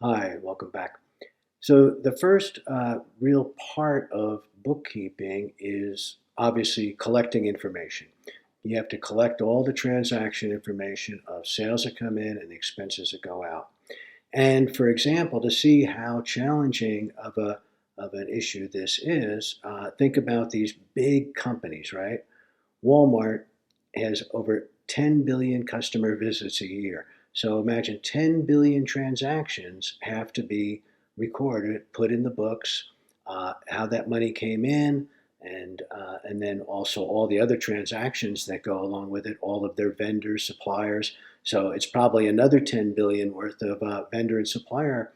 Hi, welcome back. So the first real part of bookkeeping is obviously collecting information. You have to collect all the transaction information of sales that come in and the expenses that go out. And for example, to see how challenging of an issue this is, think about these big companies, right? Walmart has over 10 billion customer visits a year. So imagine 10 billion transactions have to be recorded, put in the books, how that money came in, and then also all the other transactions that go along with it, all of their vendors, suppliers. So it's probably another 10 billion worth of vendor and supplier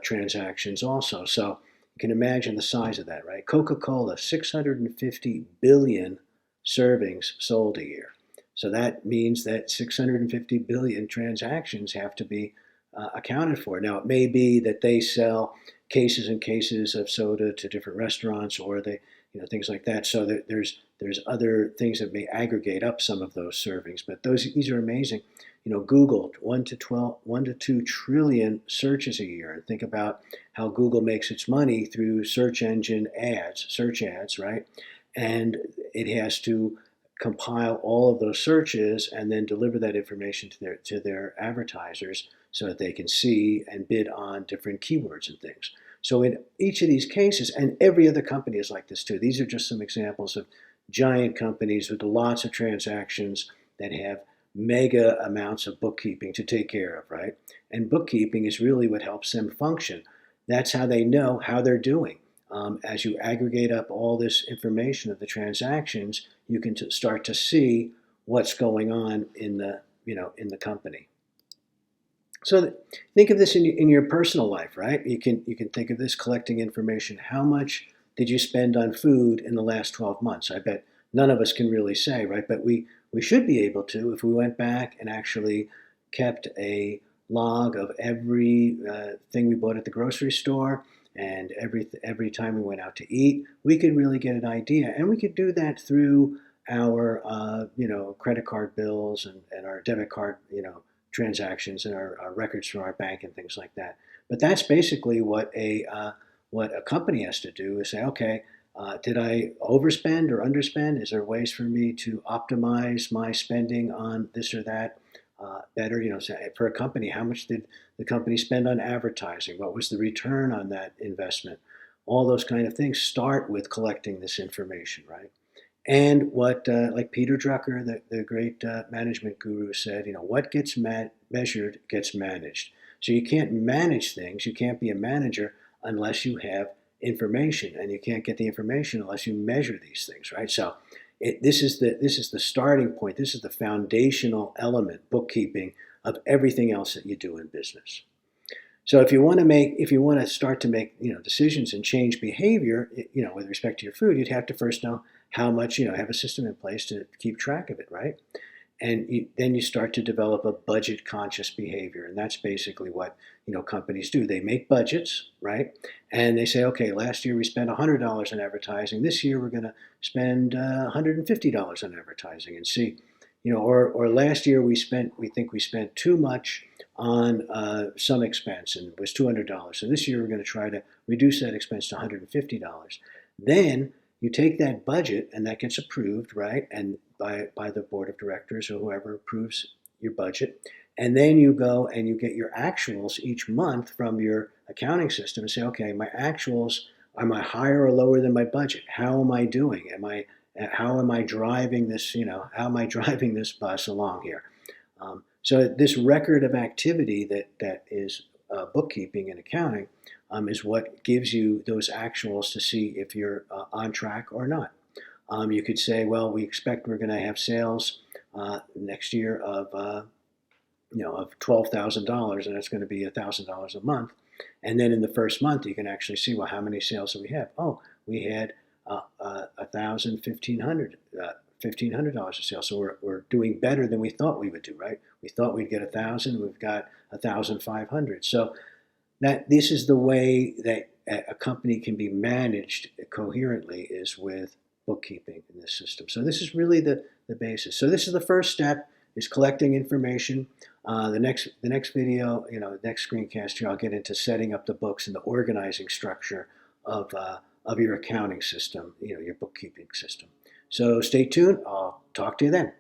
transactions also. So you can imagine the size of that, right? Coca-Cola, 650 billion servings sold a year. So that means that 650 billion transactions have to be accounted for. Now, it may be that they sell cases and cases of soda to different restaurants, or they, things like that. So there's other things that may aggregate up some of those servings. But these are amazing. Google 1 to 2 trillion searches a year, and think about how Google makes its money through search engine ads, search ads, right? And it has to compile all of those searches and then deliver that information to their advertisers so that they can see and bid on different keywords and things. So in each of these cases, and every other company is like this too, these are just some examples of giant companies with lots of transactions that have mega amounts of bookkeeping to take care of, right? And bookkeeping is really what helps them function. That's how they know how they're doing. As you aggregate up all this information of the transactions, you can start to see what's going on in the company. So think of this in your personal life, right? You can think of this collecting information. How much did you spend on food in the last 12 months? I bet none of us can really say, right? But we should be able to if we went back and actually kept a log of every thing we bought at the grocery store and every time we went out to eat. We could really get an idea, and we could do that through our credit card bills and our debit card transactions and our records from our bank and things like that. But that's basically what a company has to do is say, okay, did I overspend or underspend? Is there ways for me to optimize my spending on this or that better? For a company, how much did the company spend on advertising? What was the return on that investment? All those kind of things start with collecting this information, right? And what, like Peter Drucker, the great management guru, said, what gets measured gets managed. So you can't manage things. You can't be a manager unless you have information, and you can't get the information unless you measure these things, right? So this is the starting point. This is the foundational element, bookkeeping, of everything else that you do in business. So if you want to start to make decisions and change behavior, with respect to your food, you'd have to first know how much, have a system in place to keep track of it, right? And then you start to develop a budget conscious behavior, and that's basically what companies do. They make budgets, right? And they say, okay, last year we spent $100 on advertising. This year we're going to spend $150 on advertising, and see, or last year we think we spent too much on some expense, and it was $200. So this year we're going to try to reduce that expense to $150. Then you take that budget, and that gets approved, right? And by the board of directors or whoever approves your budget. And then you go and you get your actuals each month from your accounting system and say, okay, my actuals, am I higher or lower than my budget? How am I doing? How am I driving this, how am I driving this bus along here? So this record of activity that is bookkeeping and accounting is what gives you those actuals to see if you're on track or not. You could say, well, we expect we're going to have sales next year of $12,000, and it's going to be $1,000 a month. And then in the first month, you can actually see, well, how many sales do we have? Oh, we had $1,000, $1,500 of sales. So we're doing better than we thought we would do, right? We thought we'd get 1,000, we've got 1,500. So this is the way that a company can be managed coherently, is with bookkeeping in this system. So this is really the basis. So this is the first step, is collecting information. The next video, the next screencast here, I'll get into setting up the books and the organizing structure of your accounting system, your bookkeeping system. So stay tuned. I'll talk to you then.